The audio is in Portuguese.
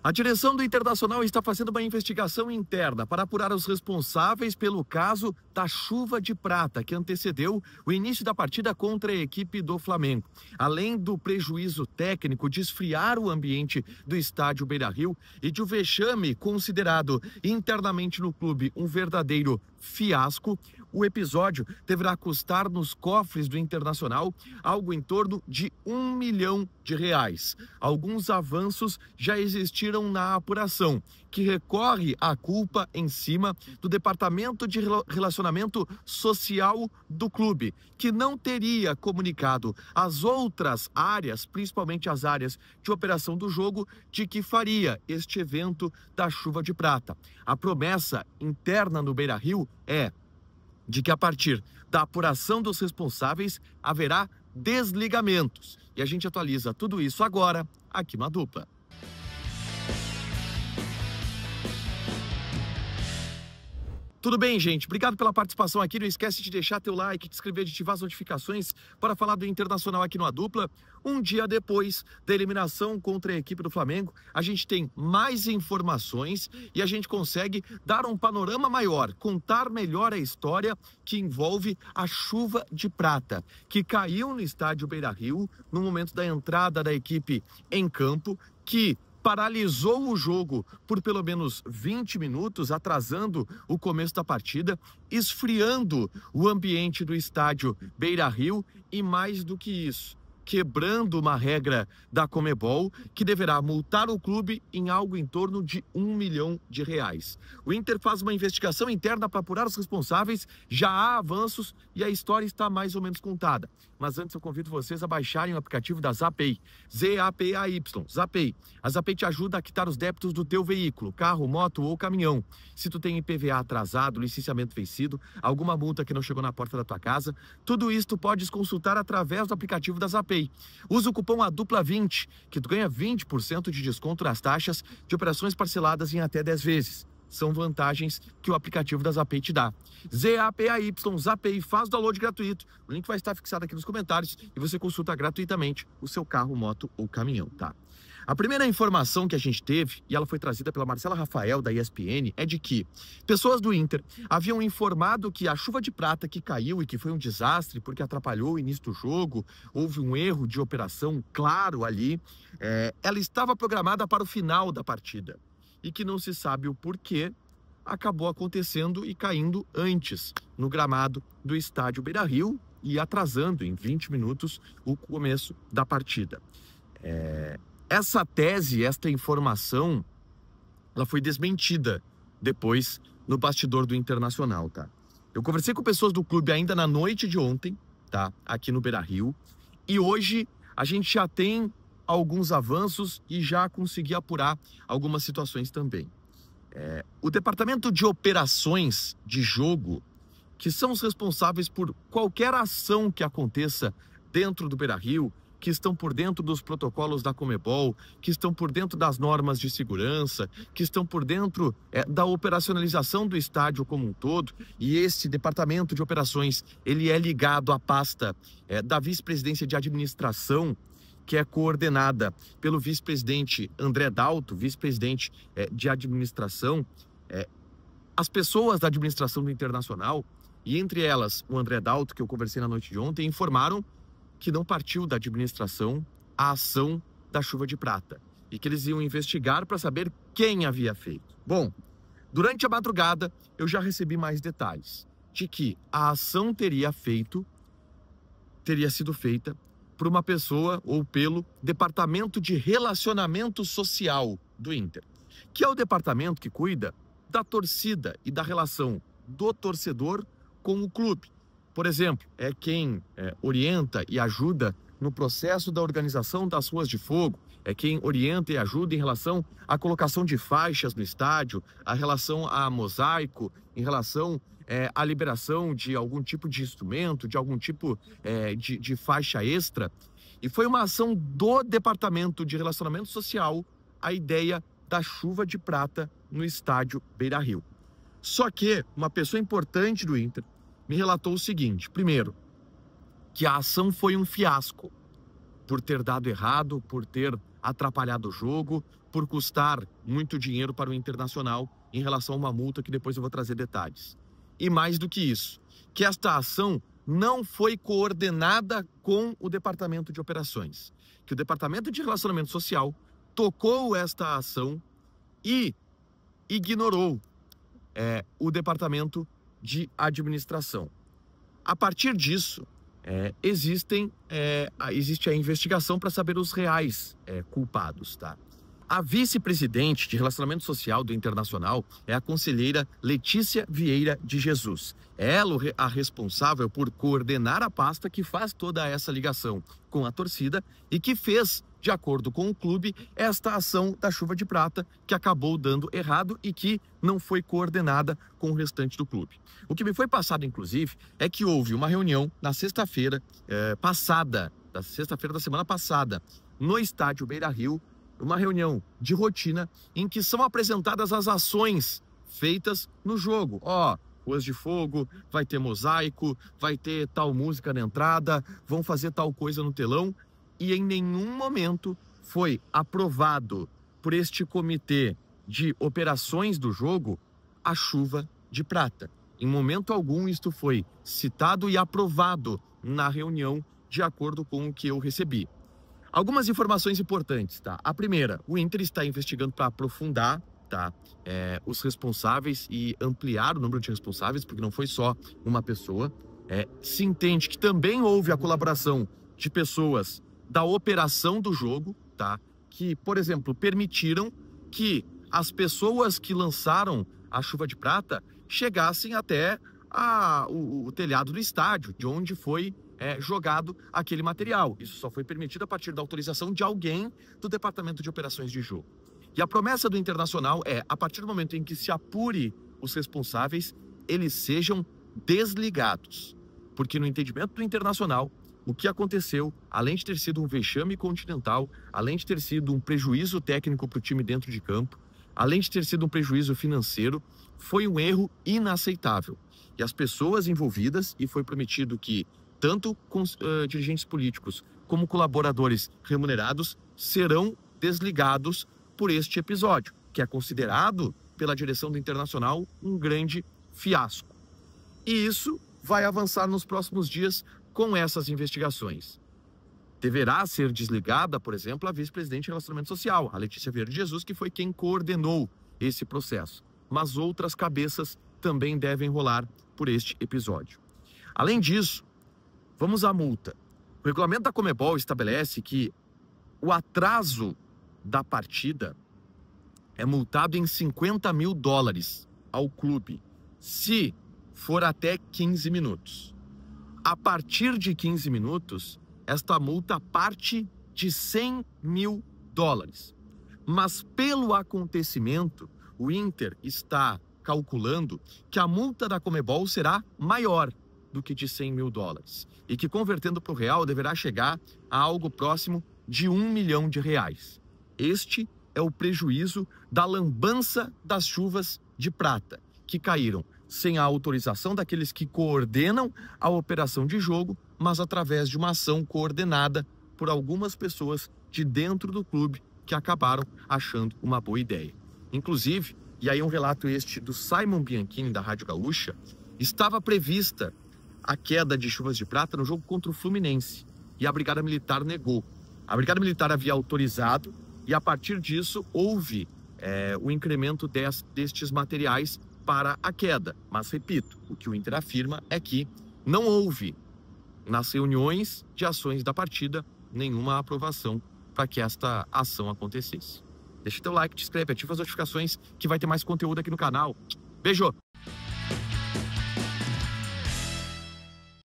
A direção do Internacional está fazendo uma investigação interna para apurar os responsáveis pelo caso da chuva de prata que antecedeu o início da partida contra a equipe do Flamengo. Além do prejuízo técnico de esfriar o ambiente do estádio Beira-Rio e de um vexame considerado internamente no clube um verdadeiro fiasco, o episódio deverá custar nos cofres do Internacional algo em torno de R$ 1 milhão. Alguns avanços já existiram na apuração, que recorre à culpa em cima do Departamento de Relacionamento Social do clube, que não teria comunicado às outras áreas, principalmente as áreas de operação do jogo, de que faria este evento da chuva de prata. A promessa interna no Beira-Rio é de que a partir da apuração dos responsáveis haverá desligamentos. E a gente atualiza tudo isso agora aqui na Dupla. Tudo bem, gente? Obrigado pela participação aqui. Não esquece de deixar teu like, de inscrever, de ativar as notificações para falar do Internacional aqui no A Dupla. Um dia depois da eliminação contra a equipe do Flamengo, a gente tem mais informações e a gente consegue dar um panorama maior, contar melhor a história que envolve a chuva de prata, que caiu no estádio Beira-Rio no momento da entrada da equipe em campo, que paralisou o jogo por pelo menos 20 minutos, atrasando o começo da partida, esfriando o ambiente do estádio Beira-Rio e, mais do que isso, quebrando uma regra da Conmebol que deverá multar o clube em algo em torno de R$ 1 milhão. O Inter faz uma investigação interna para apurar os responsáveis, já há avanços e a história está mais ou menos contada. Mas antes eu convido vocês a baixarem o aplicativo da Zapay, Z-A-P-A-Y, Zapay. A Zapay te ajuda a quitar os débitos do teu veículo, carro, moto ou caminhão. Se tu tem IPVA atrasado, licenciamento vencido, alguma multa que não chegou na porta da tua casa, tudo isso tu podes consultar através do aplicativo da Zapay. Usa o cupom ADUPLA20, que tu ganha 20% de desconto nas taxas de operações parceladas em até 10 vezes. São vantagens que o aplicativo da Zapay te dá. Z-A-P-A-Y, Zapay, faz o download gratuito. O link vai estar fixado aqui nos comentários e você consulta gratuitamente o seu carro, moto ou caminhão, tá? A primeira informação que a gente teve, e ela foi trazida pela Marcela Rafael, da ESPN, é de que pessoas do Inter haviam informado que a chuva de prata que caiu e que foi um desastre porque atrapalhou o início do jogo, houve um erro de operação claro ali, ela estava programada para o final da partida e que não se sabe o porquê acabou acontecendo e caindo antes no gramado do estádio Beira-Rio e atrasando em 20 minutos o começo da partida. Essa tese, esta informação, ela foi desmentida depois no bastidor do Internacional, tá? Eu conversei com pessoas do clube ainda na noite de ontem, tá? Aqui no Beira-Rio. E hoje a gente já tem alguns avanços e já consegui apurar algumas situações também. O departamento de operações de jogo, que são os responsáveis por qualquer ação que aconteça dentro do Beira-Rio, que estão por dentro dos protocolos da Conmebol, que estão por dentro das normas de segurança, que estão por dentro da operacionalização do estádio como um todo. E esse departamento de operações, ele é ligado à pasta da vice-presidência de administração, que é coordenada pelo vice-presidente André Dalto, vice-presidente de administração. As pessoas da administração do Internacional, e entre elas o André Dalto, que eu conversei na noite de ontem, informaram que não partiu da administração a ação da chuva de prata e que eles iam investigar para saber quem havia feito. Bom, durante a madrugada eu já recebi mais detalhes de que a ação teria sido feita por uma pessoa ou pelo Departamento de Relacionamento Social do Inter, que é o departamento que cuida da torcida e da relação do torcedor com o clube. Por exemplo, é quem orienta e ajuda no processo da organização das ruas de fogo, é quem orienta e ajuda em relação à colocação de faixas no estádio, a relação a mosaico, em relação à liberação de algum tipo de instrumento, de algum tipo de faixa extra. E foi uma ação do Departamento de Relacionamento Social a ideia da chuva de prata no estádio Beira-Rio. Só que uma pessoa importante do Inter me relatou o seguinte: primeiro, que a ação foi um fiasco por ter dado errado, por ter atrapalhado o jogo, por custar muito dinheiro para o Internacional em relação a uma multa que depois eu vou trazer detalhes. E mais do que isso, que esta ação não foi coordenada com o Departamento de Operações, que o Departamento de Relacionamento Social tocou esta ação e ignorou o Departamento de Administração. A partir disso, existe a investigação para saber os reais culpados, tá? A vice-presidente de Relacionamento Social do Internacional é a conselheira Letícia Vieira de Jesus. Ela é a responsável por coordenar a pasta que faz toda essa ligação com a torcida e que fez, de acordo com o clube, esta ação da chuva de prata que acabou dando errado e que não foi coordenada com o restante do clube. O que me foi passado, inclusive, é que houve uma reunião na sexta-feira da semana passada, no estádio Beira-Rio, uma reunião de rotina em que são apresentadas as ações feitas no jogo. Ruas de fogo, vai ter mosaico, vai ter tal música na entrada, vão fazer tal coisa no telão. E em nenhum momento foi aprovado por este comitê de operações do jogo a chuva de prata. Em momento algum isto foi citado e aprovado na reunião, de acordo com o que eu recebi. Algumas informações importantes, tá? A primeira, o Inter está investigando para aprofundar, tá? Os responsáveis e ampliar o número de responsáveis, porque não foi só uma pessoa. Se entende que também houve a colaboração de pessoas da operação do jogo, tá? Que, por exemplo, permitiram que as pessoas que lançaram a chuva de prata chegassem até o telhado do estádio, de onde foi jogado aquele material. Isso só foi permitido a partir da autorização de alguém do Departamento de Operações de Jogo. E a promessa do Internacional a partir do momento em que se apure os responsáveis, eles sejam desligados. Porque no entendimento do Internacional, o que aconteceu, além de ter sido um vexame continental, além de ter sido um prejuízo técnico para o time dentro de campo, além de ter sido um prejuízo financeiro, foi um erro inaceitável. E as pessoas envolvidas, e foi prometido que tanto dirigentes políticos como colaboradores remunerados serão desligados por este episódio, que é considerado pela direção do Internacional um grande fiasco. E isso vai avançar nos próximos dias com essas investigações. Deverá ser desligada, por exemplo, a vice-presidente de Relacionamento Social, a Letícia Vieira de Jesus, que foi quem coordenou esse processo. Mas outras cabeças também devem rolar por este episódio. Além disso, vamos à multa. O regulamento da Conmebol estabelece que o atraso da partida é multado em $50 mil ao clube, se for até 15 minutos. A partir de 15 minutos, esta multa parte de $100 mil. Mas pelo acontecimento, o Inter está calculando que a multa da Conmebol será maior do que de $100 mil. E que, convertendo para o real, deverá chegar a algo próximo de R$1 milhão. Este é o prejuízo da lambança das chuvas de prata, que caíram sem a autorização daqueles que coordenam a operação de jogo, mas através de uma ação coordenada por algumas pessoas de dentro do clube que acabaram achando uma boa ideia. Inclusive, e aí um relato este do Simon Bianchini, da Rádio Gaúcha, estava prevista a queda de chuvas de prata no jogo contra o Fluminense, e a Brigada Militar negou. A Brigada Militar havia autorizado, e a partir disso houve o incremento destes materiais para a queda. Mas, repito, o que o Inter afirma é que não houve, nas reuniões de ações da partida, nenhuma aprovação para que esta ação acontecesse. Deixa teu like, te inscreve, ativa as notificações que vai ter mais conteúdo aqui no canal. Beijo!